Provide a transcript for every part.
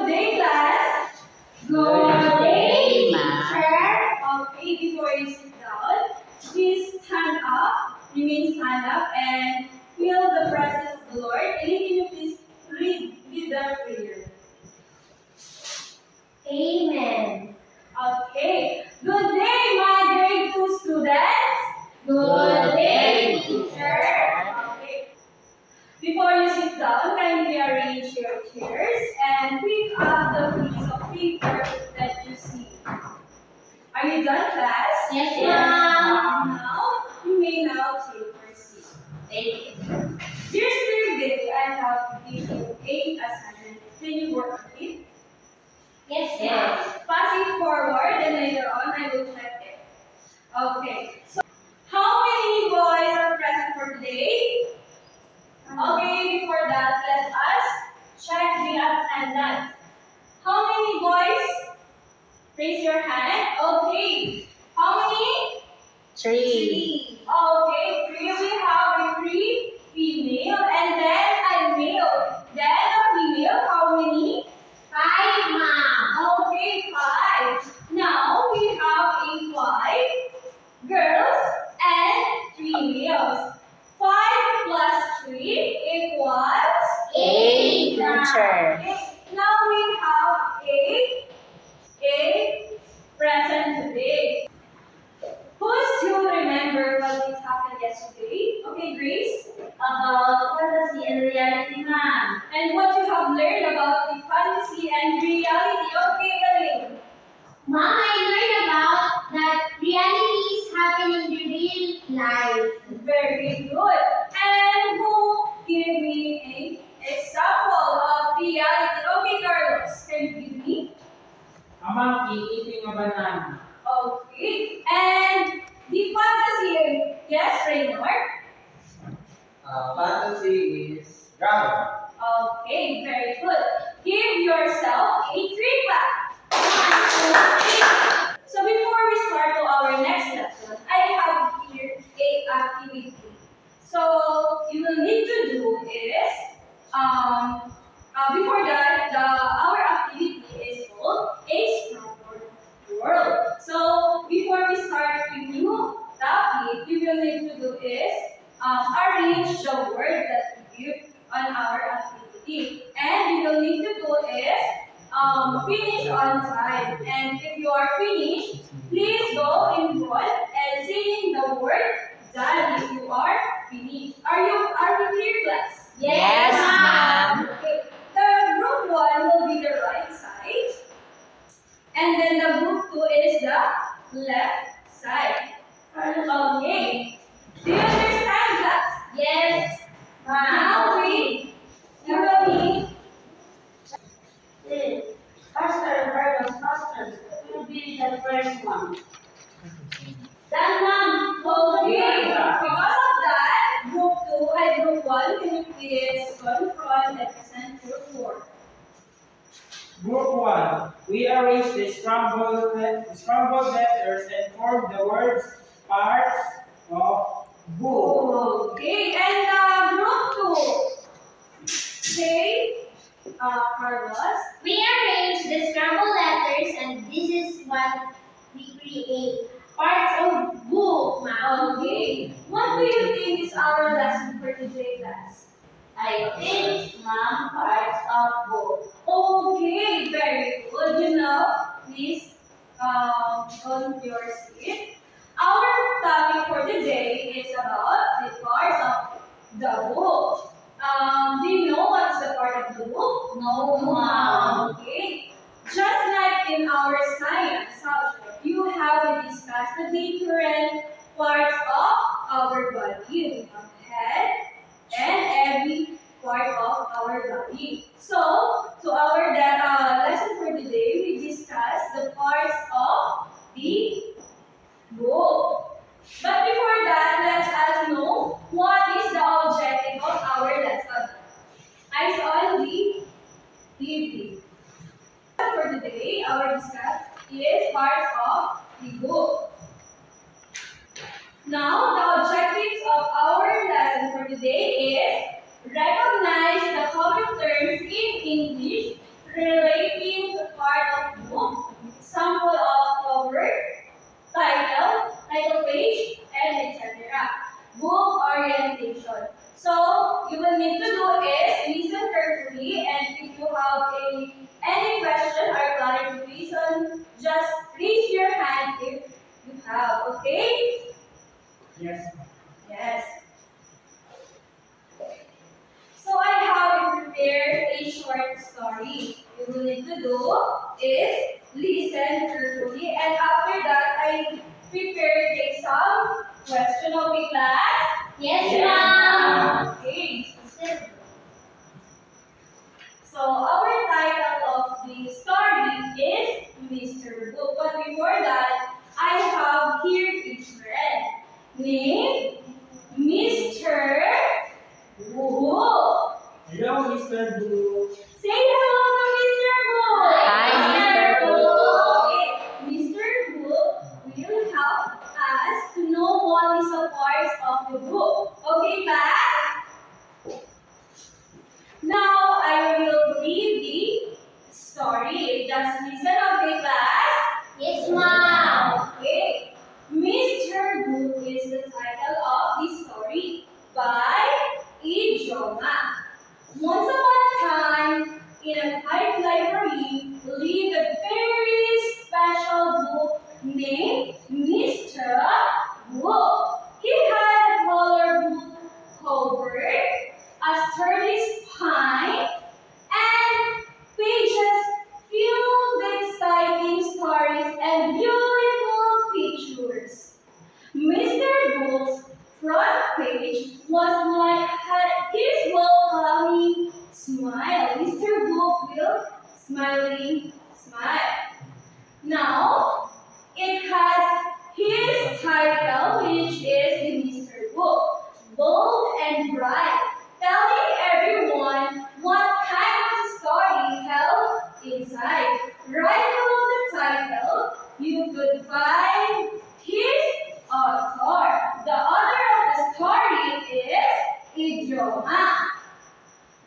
day, class. Good day, ma'am. Okay, before you sit down, please stand up, remain stand up, and feel the presence of the Lord. And can you please read the prayer? Amen. Okay. Good day, my grade 2 students. Good day, teacher. Okay. Before you sit down, kindly arrange your chairs and pick up the piece of paper that you see. Are you done, class? Yes, ma'am. Now, you may now take your seat. Thank you. Dear Spirit Day, I have given you 8 assignments. Can you work on it? Yes, ma'am. Pass it forward and later on I will check it. Okay. So, how many boys are present for today? Okay, before that, let us check the attendance. How many boys? Raise your hand. Okay. How many? 3. Okay, 3. We have 3 female and then a male. Then a female, how many? 5, ma'am. Okay, 5. Now we have a 5 girls and 3 males. 5 plus 3 equals 8, teacher. Now we have a present today. Who still remember what it happened yesterday? Okay, Grace? About fantasy and reality, ma'am. And what you have learned about the fantasy and reality. Okay, Elaine. Ma'am, I learned about that realities happen in the real life. Very good. And who give me an example of reality? Okay, Carlos, can you give me? Amang eating a banana. Okay. And the fantasy, yes, Raynor? Fantasy is drama. Okay, very good. Give yourself a 3 clap. So before we start to our next lesson, I have here a activity. So you will need to do is before that our activity is called a Scrabble World. So before we start the new topic, you will need to do is arrange the word that we give on our activity, and you will need to do is finish on time. And if you are finished, please go in front and saying the word done if you are finished. Are we clear, class? Yes, ma'am. Okay. The group 1 will be the right side, and then the group 2 is the left side. Okay. Do you understand, class? Yes, ma'am. Now you will need Faster will be the first one. Done, ma'am. okay. Because of that, group 2 and group 1, can you please confront and present your work? Group 1. We arrange the scrambled letters and form the words parts of book. Okay, and group 2. Say, Carlos. We arrange the scrambled letters and this is what we create. Parts of book, ma'am. Okay. What do you think is our lesson for today, class? I think, ma'am, parts of book. Okay, very good. You know, please on your seat. Our topic for today is about the parts of the book. Do you know what's the part of the book? No, ma'am. Okay. Just like in our science subject, you have discussed the different parts of our body. We have head and every part of our body. So, to our lesson for today, we discussed the parts of the book. But before that, let us know what is the objective of our lesson. Eyes on the TV. For today, our discussion is parts of the book. Now, the objectives of our lesson for today is recognize the common terms in English relating have any question or clarification, just raise your hand if you have, okay? Yes. Yes. So I have prepared a short story. You will need to do is listen carefully, and after that I prepared some question. Okay, class? Yes, Yes, ma'am. Okay. So our title of the story is Mr. Book. But before that, I have here a friend named Mr. Book. Hello, Mr. Blue. Say hello to Mr. Book. Hi, Mr. Book. Okay, Mr. Book will help us to know what is the parts of the book. Okay, class? Now I will read the story. Just listen, okay, class? Yes, ma'am. Okay. Mr. Book is the title of the story by Ijoma. Once upon a time, in a quiet library, lived a very special book named Mr. Book. He had a color book cover, a sturdy spine, and pages filled with exciting stories and beautiful pictures. Mr. Book's front page was like his welcoming smile. Mr. Book will smiling smile. Now, it has his title, which is the Mr. Book, bold and bright, telling everyone what kind of story held inside. Right below the title, you could find his author. The author of the story is Ijoma.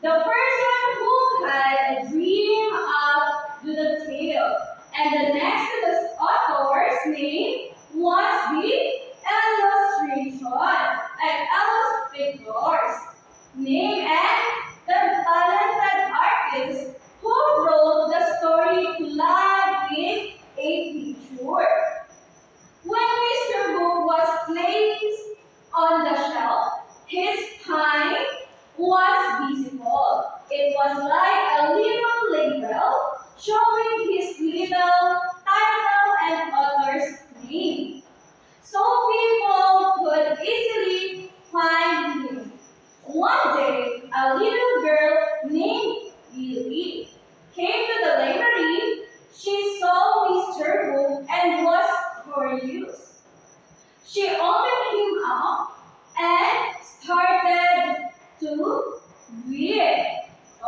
The person who had a dream up to the tale. And the next to the author's name was the illustration and illustrators name and the talented artist who brought the story to life with a picture. When Mr. Book was placed on the shelf, his spine was visible. It was like a little label showing his little title and author's name, so people could easily find him. One day, a little girl named Lily came to the library. She saw Mr. Book and was curious. She opened him up and started to read.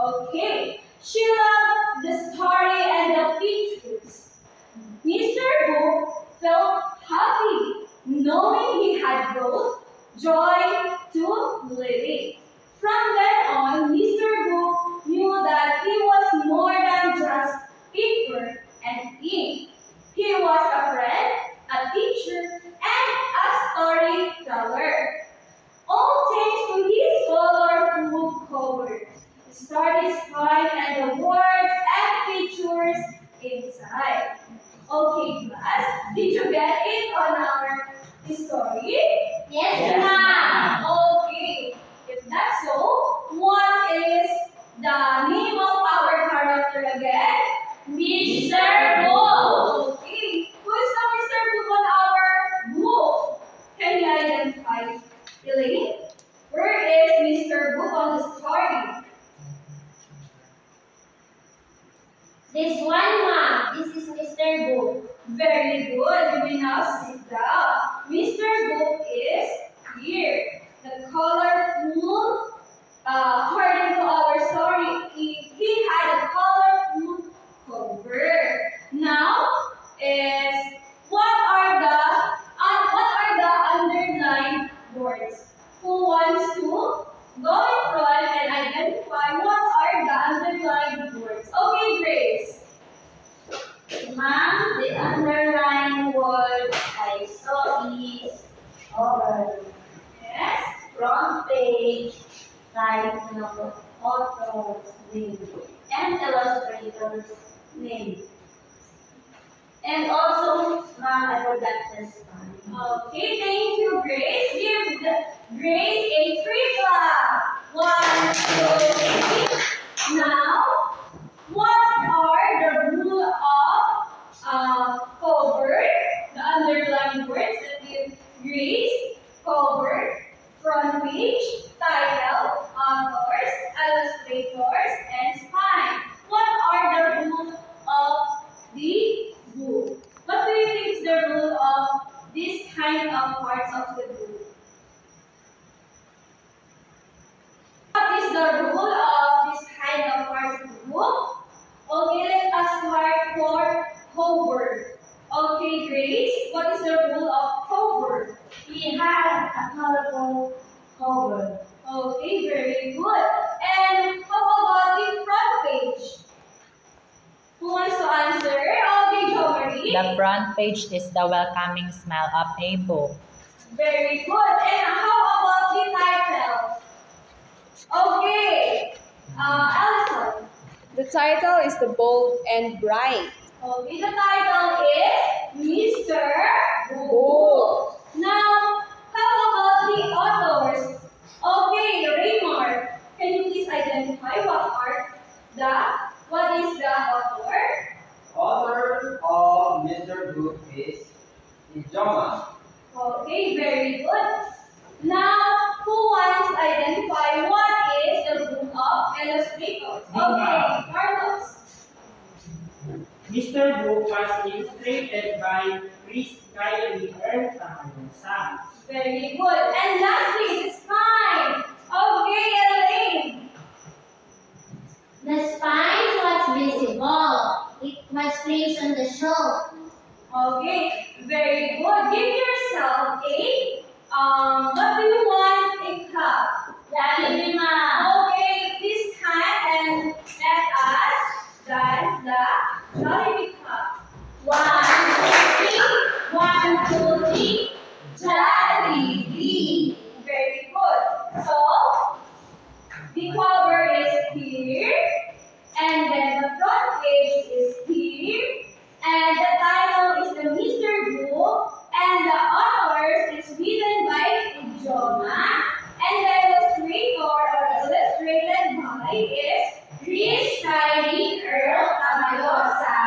Okay. She loved the story and the pictures. Mr. Book felt happy knowing he had brought joy to Lily. From then on, Mr. Book knew that he was more than just paper and ink. He was a friend, a teacher, and a storyteller. All thanks to his colorful covers, story spine, and the words and pictures inside. Okay, class, did you get it on our story? Yes, ma'am. Okay, if that's so, what is the name of our character again? Mr. Book. Okay, who is the Mr. Book on our book? Can you identify? Elaine? Where is Mr. Book on the story? This one, ma'am. This is Mr. Book. Very good. You may now sit down. Mr. Book is here. The colorful, according to our story, he had a colorful cover. Now is what are the underlined words? Who wants to go in front and identify what are the underlined words? Okay, Grace. Ma'am, the underlined word I saw is over. Yes. Front page, title, author's name, and illustrator. author's name. And also, ma'am, I forgot the spine. Okay, thank you, Grace. Give Grace a free clap. 1, 2, 3. Now, what are the rule of cover, the underlined words that you Grace, cover, front page, title, authors, illustrators, and spine? What are the rules of the book? What do you think is the rule of this kind of parts of the book? What is the rule of this kind of parts of the book? Okay, let us start for cover. Okay, Grace, what is the rule of cover? We have a colorful cover. Okay, very good. And how about the front page? Who wants to answer? Okay, Jo Marie. The front page is the welcoming smile of a book. Very good. And how about the title? Okay, Allison. The title is The Bold and Bright. Okay, the title is Mr. Bold. Now, how about the authors? Okay, Raymond, can you please identify what is the author? Author of Mr. Book is Ijoma. Okay, very good. Now, who wants to identify what is the group of illustrators? Okay, Carlos. Mr. Book was illustrated by Chris Kylie Ertamayosa. Very good. And lastly, it's fine. Okay, Elaine. The spine was visible. It was placed on the shelf. Okay, very good. Give yourself what do you want a cup? Daddy, ma'am. Okay, please stand and let us dance the Jollibee cup. 1, 2, 3, Jollibee. Very good. So, the cover is here, and then the front page is here, and the title is the Mr. Book, and the authors is written by Ijoma, and the illustrator or illustrated by is Chris Kylie Tamayosa,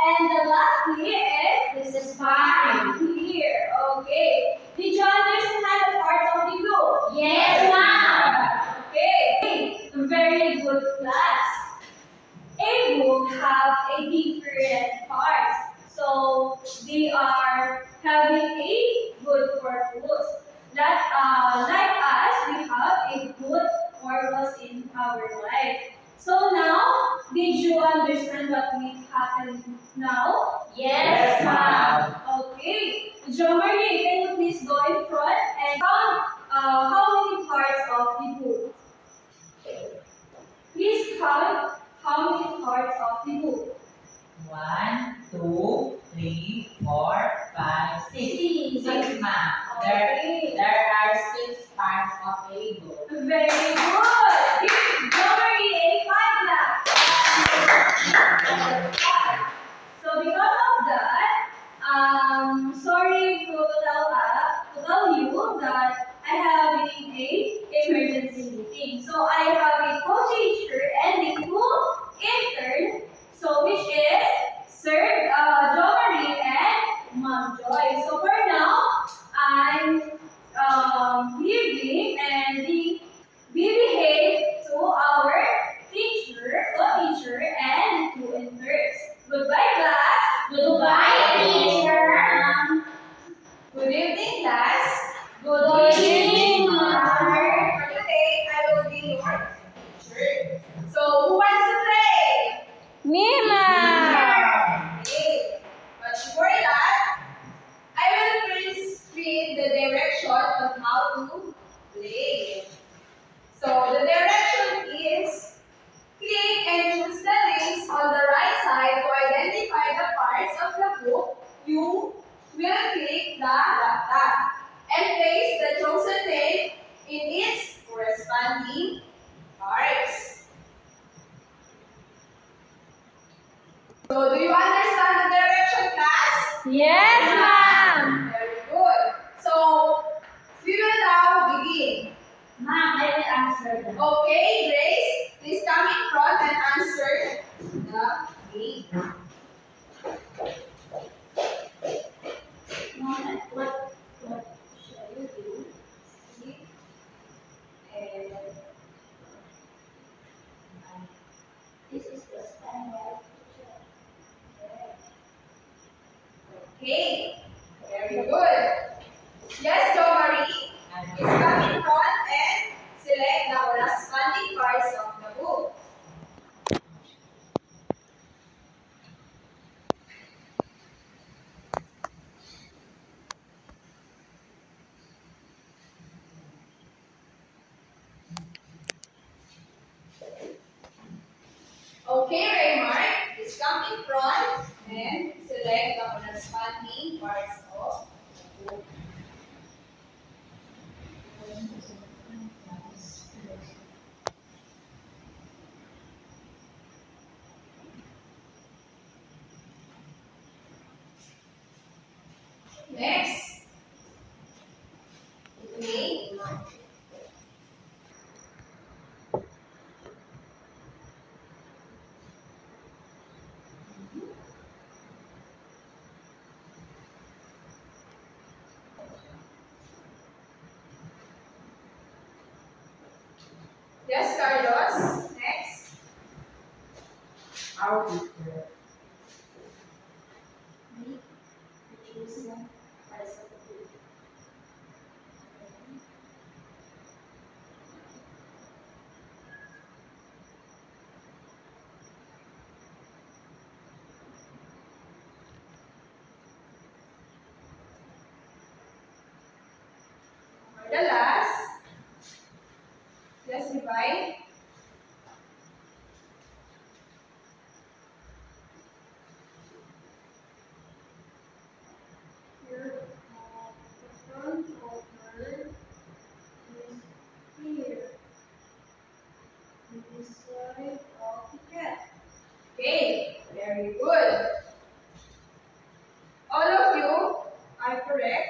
and the lastly is this spine here. Okay. Did you understand the parts of the book? Yes, ma'am. Okay, very good class. A book have a different parts, so they are having a good purpose. Like us, we have a good purpose in our life. So now, did you understand what will happen now? Yes, ma'am. Okay. Jo Marie, can you please go in front and count how many parts of the book? Please count how many parts of the book. 1, 2, 3, 4, 5, 6. 6, ma'am. Okay. There are 6 parts of a book. Very good. Give Jo Marie a 5 clap. So because of that, sorry to tell you that I have a emergency meeting. So I have a co-teacher and a co-intern. So which is Sir Jo Marie and Ma'am Joy. So for now, I'm leaving and be behave to our teacher, co-teacher, and two interns. So, do you understand the direction, class? Yes, ma'am. Very good. So, we will now begin. Ma'am, I will answer them. Okay, Grace, please come in front and answer the game. Ma'am, what shall you do? And This is the Spanish picture. okay, very good. Yes, Jo Marie, please come in front and select the corresponding parts of the book. Okay, Raymar, please come in front and select the corresponding parts of the book. Next. Okay. Yes, Carlos. Next. How is the Choose one parts of the book. For the last. Let's divide. Here, the front corner is here. This side of the cat. Okay, very good. All of you are correct.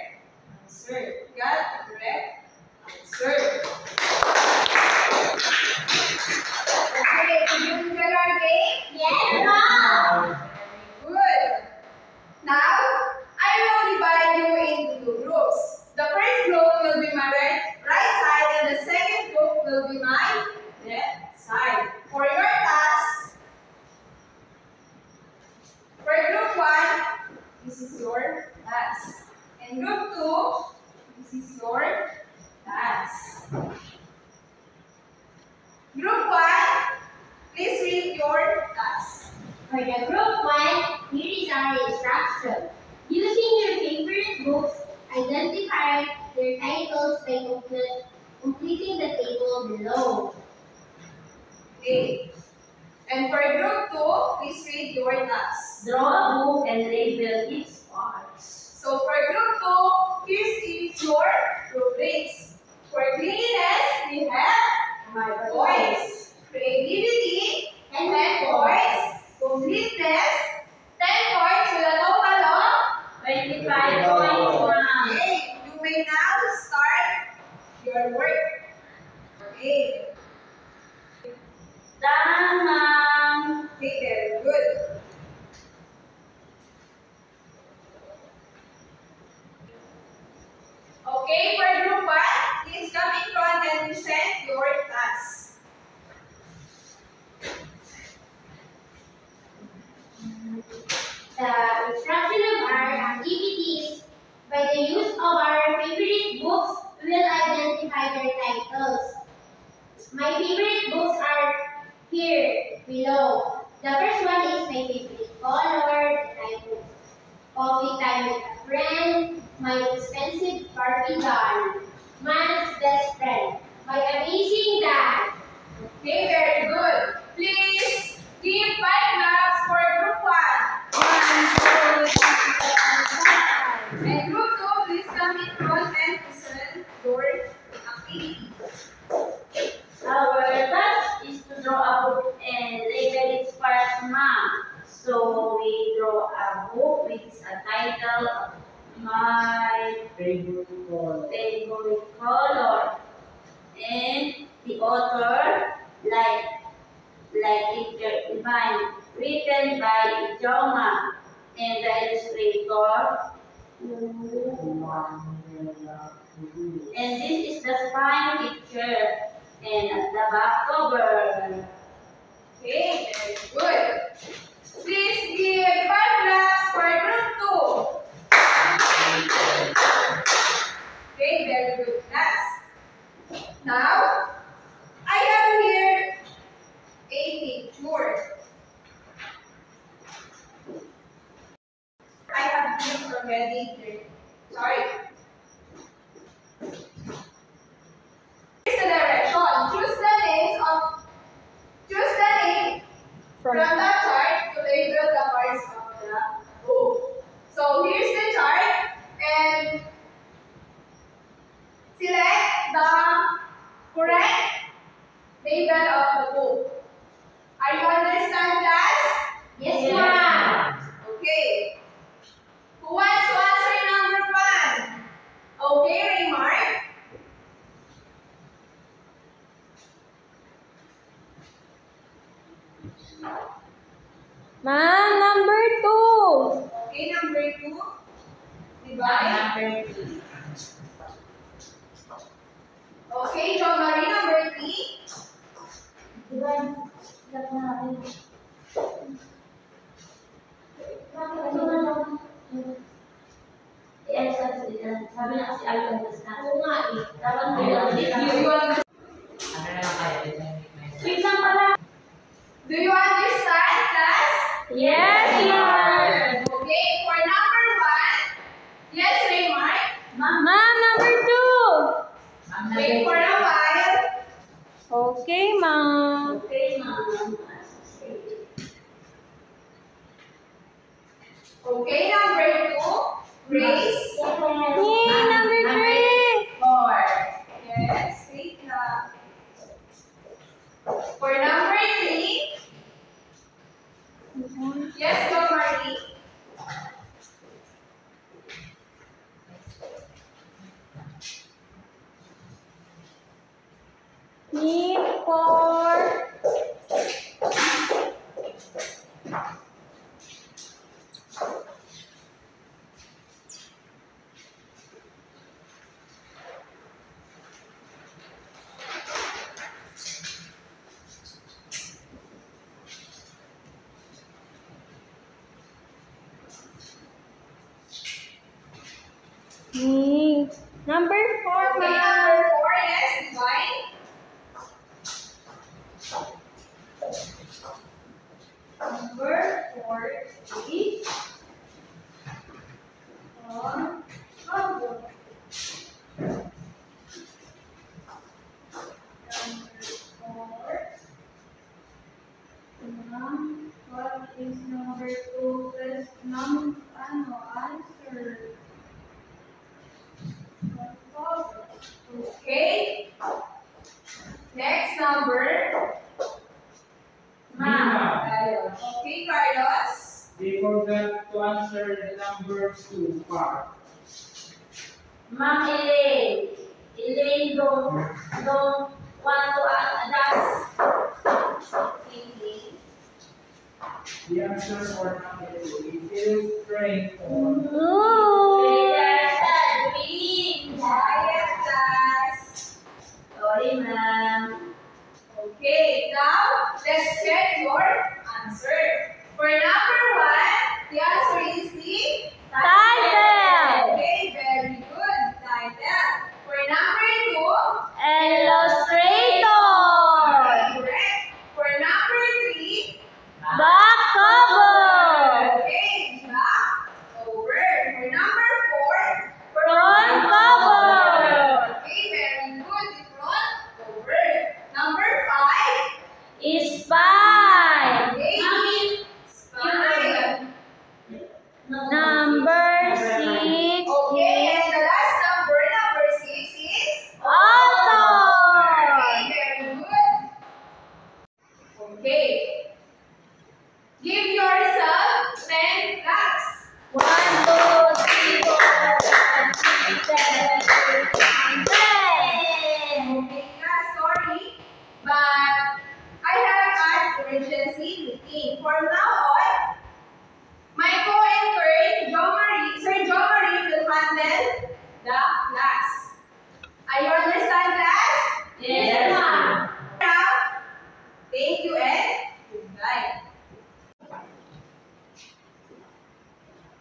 Answer. Got the correct answer. Okay, did you enjoy our game? Yes, ma'am. Good. Now, I will divide you into two groups. The first group will be my right side and the second group will be my left side. For your task, for group 1, this is your task. And group 2, this is your task. Group 1, please read your task. For the group 1, here is our instruction. Using your favorite books, identify their titles by completing the table below. Okay. And for group 2, please read your task. Draw a book and label its parts. So for group 2, here's your rubrics. For cleanliness, we have my points. Creativity, And 10 points. Completeness, 10 points with a total of 25 points, ma'am. okay. You may now start your work. Okay. Done, ma'am. Okay, very good. Okay, for group 1, please come in front and present your task. The instruction of our activities, by the use of our favorite books, will identify their titles. My favorite books are here below. The first one is my favorite color, the title, Coffee Time with a Friend, My Expensive Barbie Doll, Man's Best Friend, My Amazing Dad. Okay, very good. Please give 5 claps for group 1. And group 2, please come in front and present your activity. Our task is to draw a book and label its parts, ma'am. So we draw a book with a title of My Favorite color. Favorite Color. And the author, like Teacher Ivan, written by Ijoma, and the illustrator. And this is the spine picture and the back cover. Okay, very good. Please give 5 claps for group 2. Okay, very good. Next. Now, I have here a picture. I have this already here. Sorry. Here's the direction. Choose the name from the chart to label the parts of the book. So here's the chart and select the correct label of the book. Are you understand, class? Yes, ma'am. Okay. Who wants to answer number 1? Okay, Remark. Ma'am, number 2. Okay, number 2. Divide. Number 3. Okay, John Marie, number 3. Diba? Dapat natin. Sabi na kasi I understand. Oo nga eh. Dapat Do you understand? Ano na lang kayo? Wait lang pala. Do you understand, class? Yes, ma'am. Okay, for number 1. Yes, Remark. Ma'am. Ma'am, number 2. Wait for a while. Okay, ma'am. Okay, ma'am. Okay, number 2. Grace. Yay, number 3. 4. Yes, wait lang. For number 3. Yes, John Marie. Need for number 4, Okay, ma'am. number 4. Yes, Divine. Number 4 is on cover. What is number 2 plus answer? Okay. Next number. Ma'am. Okay, Carlos. They forgot to answer the number 2 part. Ma'am Elaine. Elaine don't want to adapt. The answer for number 2 is illustrator. Ooh. Green. Quiet, class. Sorry, ma'am. Okay, now let's check your answer. For number 1, the answer is the Title. Okay, very good. Title. For number 2, Illustrator. correct. For number 3, Back cover. okay, back over. For number 4, Front cover. okay, very good. The front over. Number 5, Is 5. okay, Mami,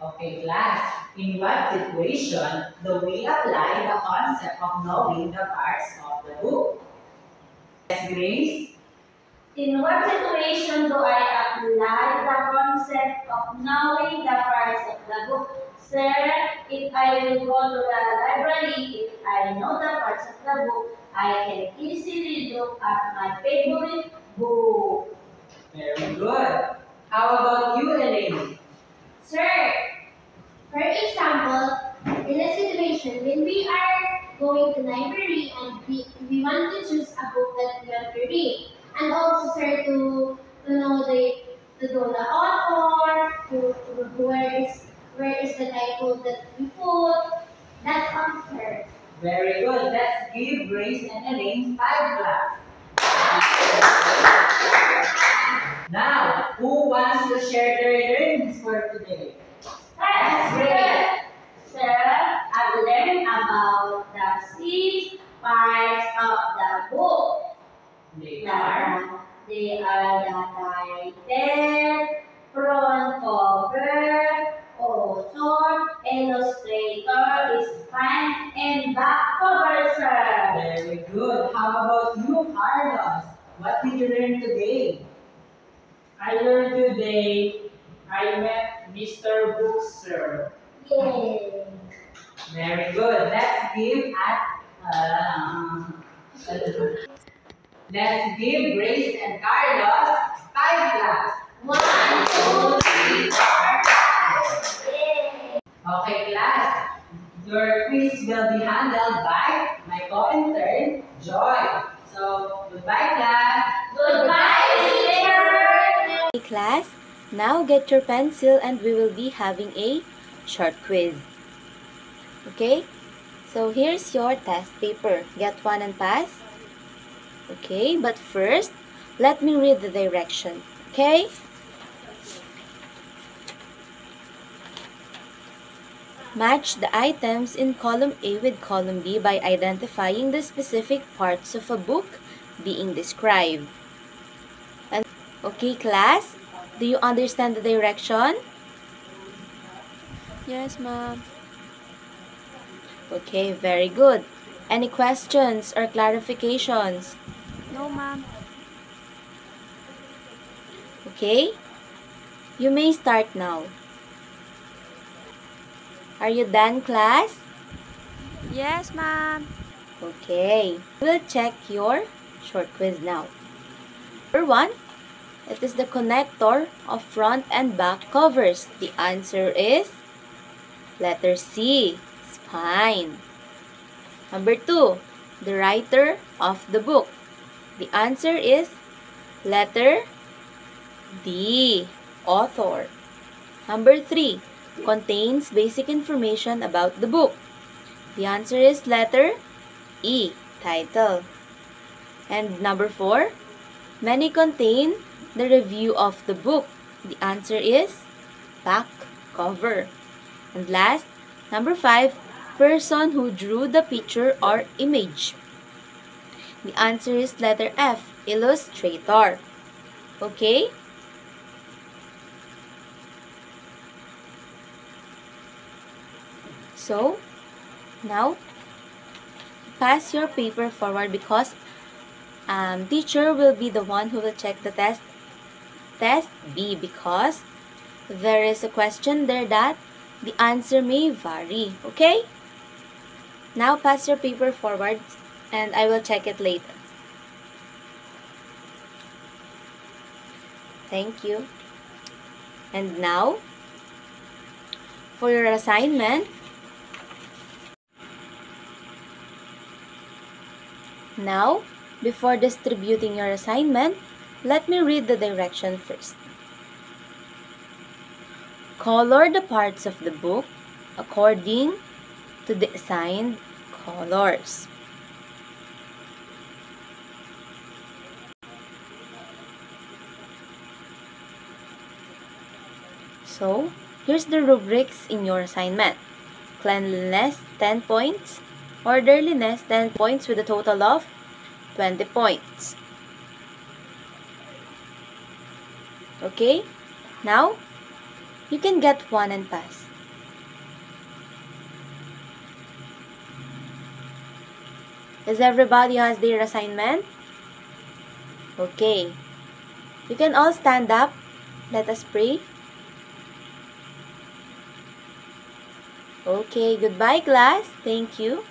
Okay, class. In what situation do we apply the concept of knowing the parts of the book? Yes, Grace? In what situation do I apply the concept of knowing the parts of the book? Sir, if I will go to the library, if I know the parts of the book, I can easily look at my favorite book. Very good. How about you, Elaine? Sir, for example, in a situation when we are going to library and we want to choose a book that we want to read, and also sir to know the author, where is the title that we put. That's all, sir. Very good. Let's give Grace and Elaine 5 claps. Now, who wants to share their learnings for today? That's great. Sir, I've learned about the 6 parts of the book. They are They are the title, front cover, author, illustrator, spine, and back cover, sir. very good. How about you, Carlos? What did you learn today? I learned today I met Mr. Bookser. Yay. Very good. Let's give Grace and Carlos 5 claps. 1, 2, 3, 4, 5. Yay. Okay, class. Your quiz will be handled by my co-intern, Joy. So, goodbye, class. Goodbye, teacher. Hey class, now get your pencil and we will be having a short quiz. Okay? So here's your test paper. Get one and pass. Okay, but first, let me read the direction. Okay? Match the items in column A with column B by identifying the specific parts of a book being described. Okay, class? Do you understand the direction? Yes, ma'am. Okay, very good. Any questions or clarifications? No, ma'am. Okay? You may start now. Are you done, class? Yes, ma'am. Okay. We'll check your short quiz now. Number 1. It is the connector of front and back covers. The answer is letter C, spine. Number 2, the writer of the book. The answer is letter D, author. Number 3, contains basic information about the book. The answer is letter E, title. And number 4, many contain the review of the book. The answer is back cover. And last, number 5, person who drew the picture or image. The answer is letter F, illustrator. Okay? So, now, pass your paper forward because teacher will be the one who will check the test B, because there is a question there that the answer may vary. Okay? Now pass your paper forward and I will check it later. Thank you. And now, for your assignment, now, before distributing your assignment, let me read the direction first. Color the parts of the book according to the assigned colors. So, here's the rubrics in your assignment. Cleanliness, 10 points. Orderliness, 10 points with a total of 20 points. Okay? Now, you can get one and pass. Is everybody has their assignment? Okay. You can all stand up. Let us pray. Okay, goodbye class. Thank you.